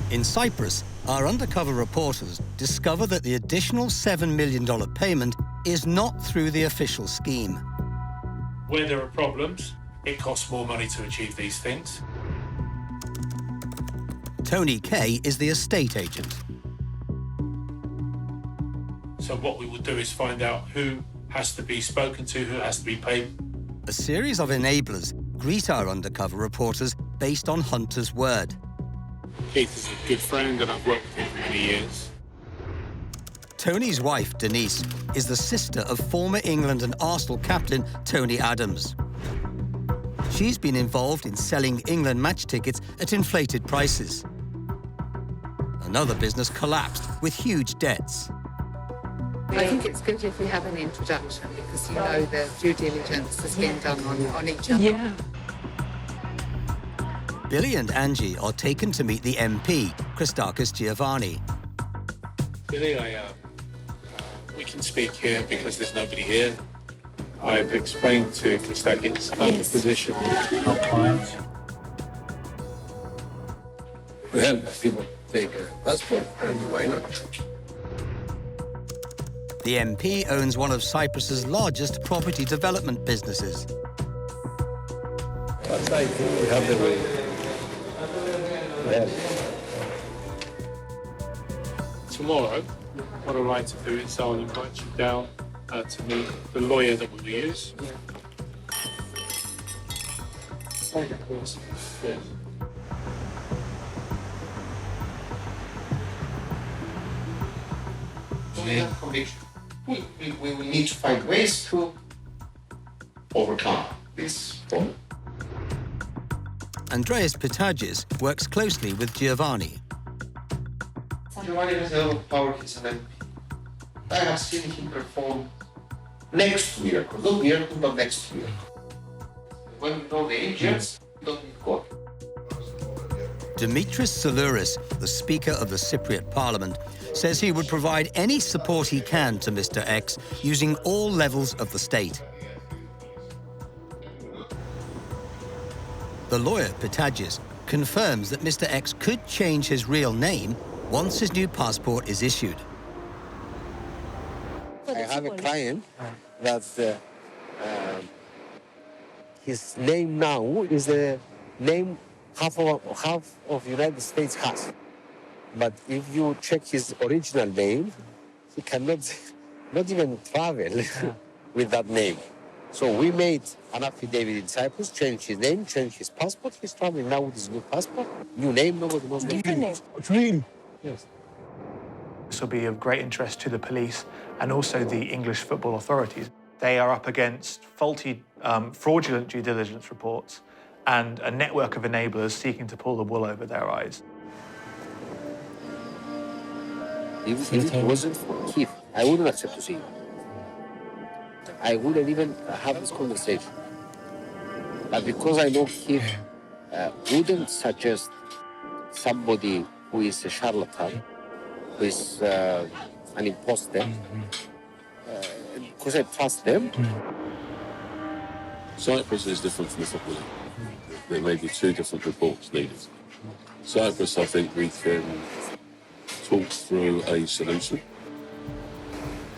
In Cyprus, our undercover reporters discover that the additional $7 million payment is not through the official scheme. Where there are problems, it costs more money to achieve these things. Tony Kay is the estate agent. So what we will do is find out who has to be spoken to, who has to be paid. A series of enablers greet our undercover reporters based on Hunter's word. Keith is a good friend and I've worked with him for many years. Tony's wife, Denise, is the sister of former England and Arsenal captain Tony Adams. She's been involved in selling England match tickets at inflated prices. Another business collapsed with huge debts. I think it's good if we have an introduction because you know the due diligence has been done on each other. Yeah. Billy and Angie are taken to meet the MP, Christakis Giovanni. Billy, we can speak here because there's nobody here. I've explained to Christakis about the position of our clients. We have people take a passport, and why not? The MP owns one of Cyprus's largest property development businesses. But I think we have the way. Tomorrow, what I'd like to do is I'll invite you down to meet the lawyer that we will use. Yes. We will need to find ways to overcome this problem. Andreas Pitagis works closely with Giovanni. Giovanni has a lot of power, he's an MP. I have seen him perform next to miracles, not miracles, but next to miracles. When we know the angels, we don't need God. Dimitris Salouris, the Speaker of the Cypriot Parliament, says he would provide any support he can to Mr. X using all levels of the state. The lawyer, Pitagis, confirms that Mr. X could change his real name once his new passport is issued. I have a client that his name now is the name half of United States has. But if you check his original name, he cannot not even travel with that name. So we made an affidavit in Cyprus, changed his name, changed his passport. He's traveling now with his new passport, new name, nobody knows the name. It's real. Yes. This will be of great interest to the police and also the English football authorities. They are up against faulty, fraudulent due diligence reports and a network of enablers seeking to pull the wool over their eyes. If it wasn't for Keith, I wouldn't accept to see him. I wouldn't even have this conversation. But because I know Keith wouldn't suggest somebody who is a charlatan, who is an imposter, because I trust them. Cyprus is different from the Football League. There may be two different reports needed. Cyprus, I think we can talk through a solution.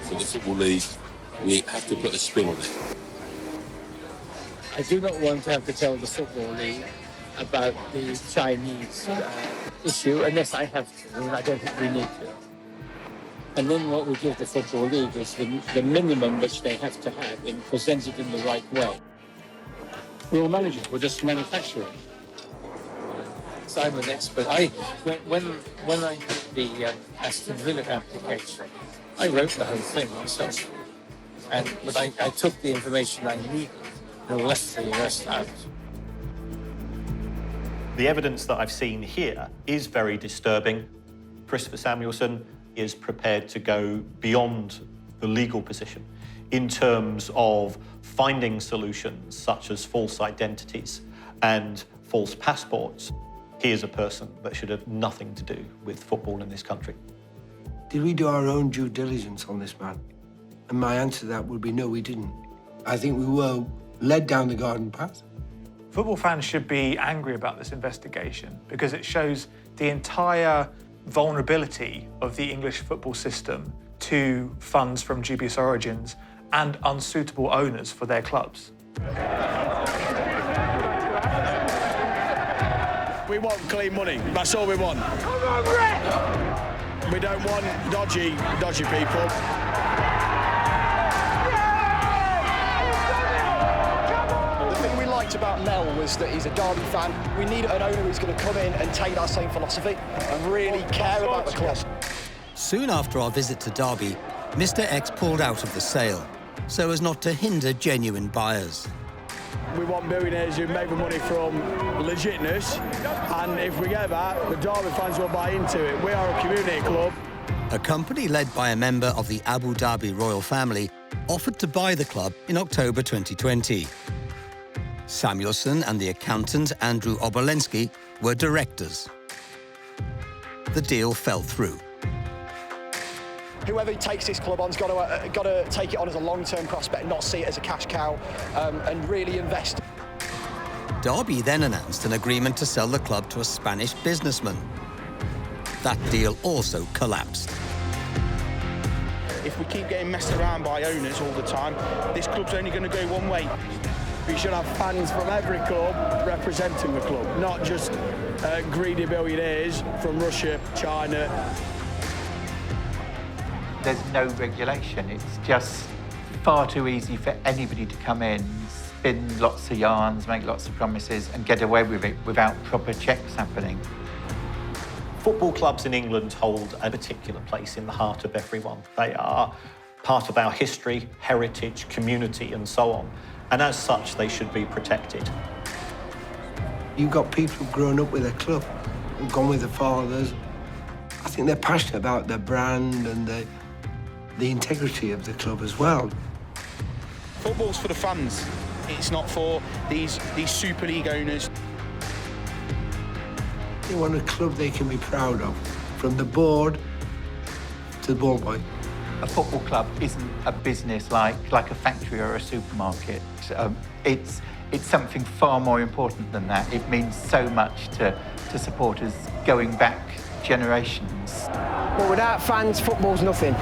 For the Football League, we have to put a spin on it. I do not want to have to tell the Football League about the Chinese issue unless I have to, and I don't think we need to. And then what we give the Football League is the minimum which they have to have in presented in the right way. We'll manage it, we'll just manufacture it. So I'm an expert. When I did the Aston Villa application, I wrote the whole thing myself. But I took the information I needed and left the rest out. The evidence that I've seen here is very disturbing. Christopher Samuelson is prepared to go beyond the legal position in terms of finding solutions such as false identities and false passports. He is a person that should have nothing to do with football in this country. Did we do our own due diligence on this man? And my answer to that would be no, we didn't. I think we were led down the garden path. Football fans should be angry about this investigation because it shows the entire vulnerability of the English football system to funds from dubious origins and unsuitable owners for their clubs. We want clean money. That's all we want. Come on, Brett! We don't want dodgy people. The thing we liked about Mel was that he's a Derby fan. We need an owner who's going to come in and take that same philosophy and really care about the club. Soon after our visit to Derby, Mr. X pulled out of the sale, so as not to hinder genuine buyers. We want billionaires who make the money from legitness, and if we get that, the Derby fans will buy into it. We are a community club. A company led by a member of the Abu Dhabi royal family offered to buy the club in October 2020. Samuelson and the accountant Andrew Obelinski were directors. The deal fell through. Whoever takes this club on's got to take it on as a long-term prospect, not see it as a cash cow, and really invest. Derby then announced an agreement to sell the club to a Spanish businessman. That deal also collapsed. If we keep getting messed around by owners all the time, this club's only going to go one way. We should have fans from every club representing the club, not just greedy billionaires from Russia, China. There's no regulation. It's just far too easy for anybody to come in, spin lots of yarns, make lots of promises and get away with it without proper checks happening. Football clubs in England hold a particular place in the heart of everyone. They are part of our history, heritage, community and so on. And as such, they should be protected. You've got people who've grown up with a club, who've gone with their fathers. I think they're passionate about their brand and the integrity of the club as well. Football's for the fans. It's not for these Super League owners. They want a club they can be proud of, from the board to the ball boy. A football club isn't a business like a factory or a supermarket. It's something far more important than that. It means so much to supporters going back generations. But without fans, football's nothing.